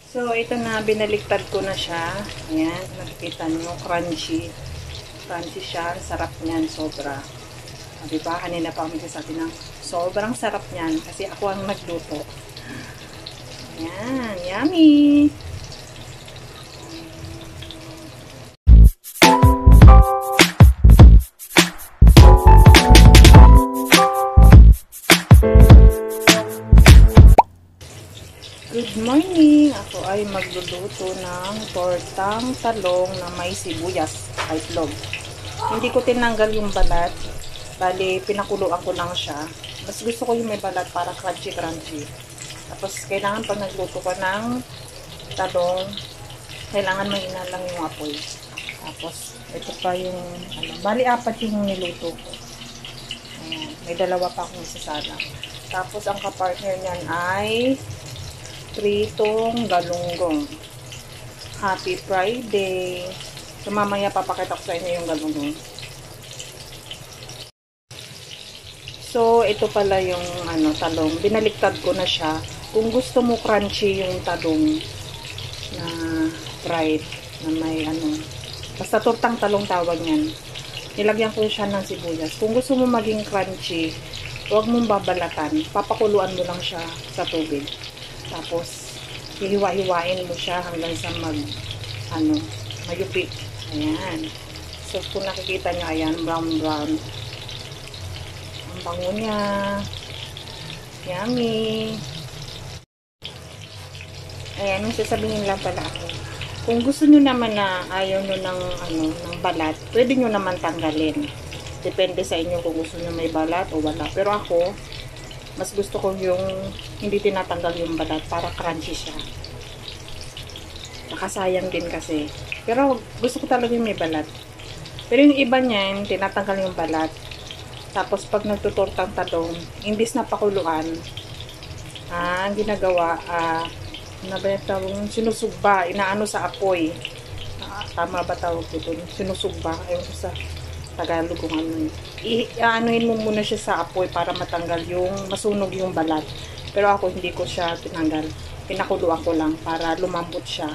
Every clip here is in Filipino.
So, ito na, binaliktad ko na siya. Ayan, nakikita nyo, crunchy. Crunchy siya. Sarap niyan, sobra. Diba, kanina pa kami sabi ng sobrang sarap niyan kasi ako ang nagluto. Ayan, yummy! Good morning! Ako ay magluluto ng tortang talong na may sibuyas at itlog. Hindi ko tinanggal yung balat. Bali, pinakuluan ko lang siya. Mas gusto ko yung may balat para crunchy-crunchy. Tapos, kailangan pag nagluto ko ng talong, kailangan mahina lang yung apoy. Tapos, ito pa yung, bali, 4 yung niluto ko. Ayan, may 2 pa akong isasalang. Tapos, ang kapartner niyan ay pritong galunggong. Happy Friday! So, mamaya papakita ko sa inyo yung galunggong. So, ito pala yung talong. Binaliktad ko na siya. Kung gusto mo crunchy yung talong na fried, na may basta tortang talong tawag niyan. Nilagyan ko siya ng sibuyas. Kung gusto mo maging crunchy, huwag mong babalatan. Papakuluan mo lang siya sa tubig. Tapos, hihiwa-hiwain mo siya hanggang sa mayupi. Ayan. So, kung nakikita nyo, ayan, brown-brown. Ang bango niya. Yummy. Ayan, may sasabihin lang pala ako. Kung gusto nyo naman na ayaw nyo ng balat, pwede nyo naman tanggalin. Depende sa inyo kung gusto nyo may balat o wala. Pero ako, mas gusto ko yung hindi tinatanggal yung balat para crunchy siya. Nakasayang din kasi. Pero gusto ko talaga yung may balat. Pero yung iba niyan, tinatanggal yung balat. Tapos pag nagtutortang talong, imbis na pakuluan, ang ginagawa, sinusugba, inaano sa apoy. Tama ba tawag ko dun? Sinusugba. Ayun ko sa Tagalog kung ianuhin mo muna siya sa apoy para matanggal yung masunog yung balat. Pero ako hindi ko siya tinanggal. Pinakuluan ko lang para lumambot siya.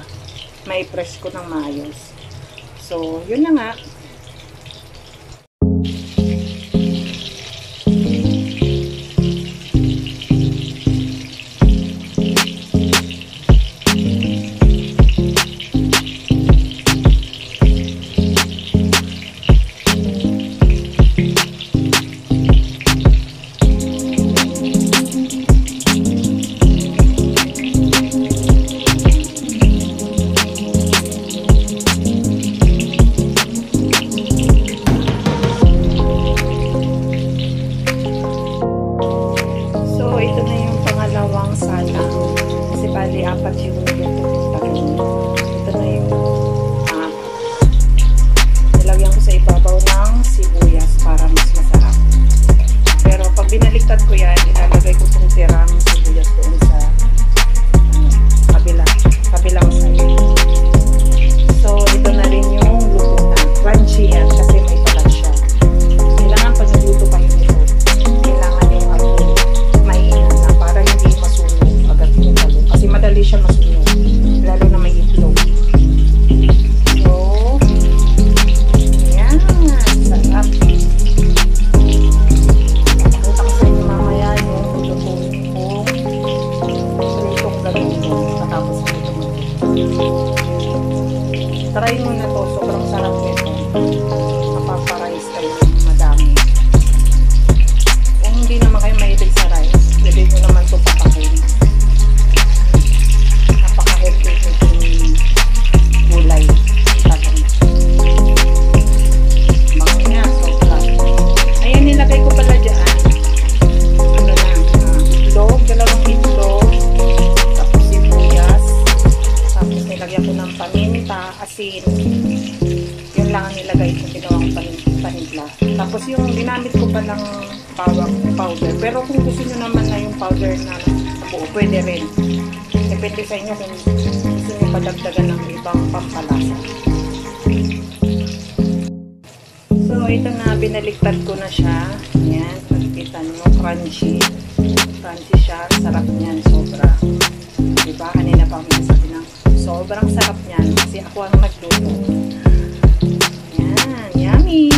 Mai-press ko ng maayos. So, yun na nga. Kasi bali 4 yung ito na yung nilagyan ko sa ibabaw ng sibuyas para mas masarap. Pero pag binaliktad ko yan, ilalagay ko itong tirang sibuyas doon sa kabilang side. So ito na rin yung luto na crunchy yan kasi may balat siya. Kailangan pag nagluto kayo nito, kailangan yung mahina na para hindi masunog agad yung talong. Kasi madali siya masunog, lalo na may itlog. So, ayan, sarap. Pakita ko sa inyo mamaya yung lutuin kong pritong galunggong katapos nito. Try mo na to, sobrang sarap nito. Mapaparice kayo madami. Kung hindi naman kayo mahilig sa rice, pwede nyo naman ito pakahin. Napaka-healthy itong gulay. Talong. Bango niya, sobra. Ayan, nilagay ko pala dyan. Itlog, 2 itlog. Tapos sibuyas. Tapos nilagyan ko ng paminta, asin. Yun lang ang nilagay ko, ginawang panimpla. Tapos yung ginamit ko pa ng powder. Pero kung gusto nyo naman na yung powder na buo, pwede rin. Depende sa inyo kung gusto nyo padagdagan ng ibang pampalasa. So, ito na, binaliktad ko na siya. Ayan, makikita nyo, crunchy. Crunchy siya, sarap niyan, sobra. Diba? Kanina pa kami sabi ng Sobrang sarap niyan kasi ako ang nagluto. Yan, yummy!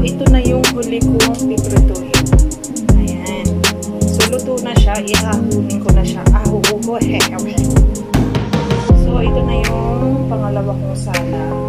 Ito na yung huli kong piprituhin. Ayan. So, luto na siya. Ihahunin ko na siya. So, ito na yung pangalawa kong sala.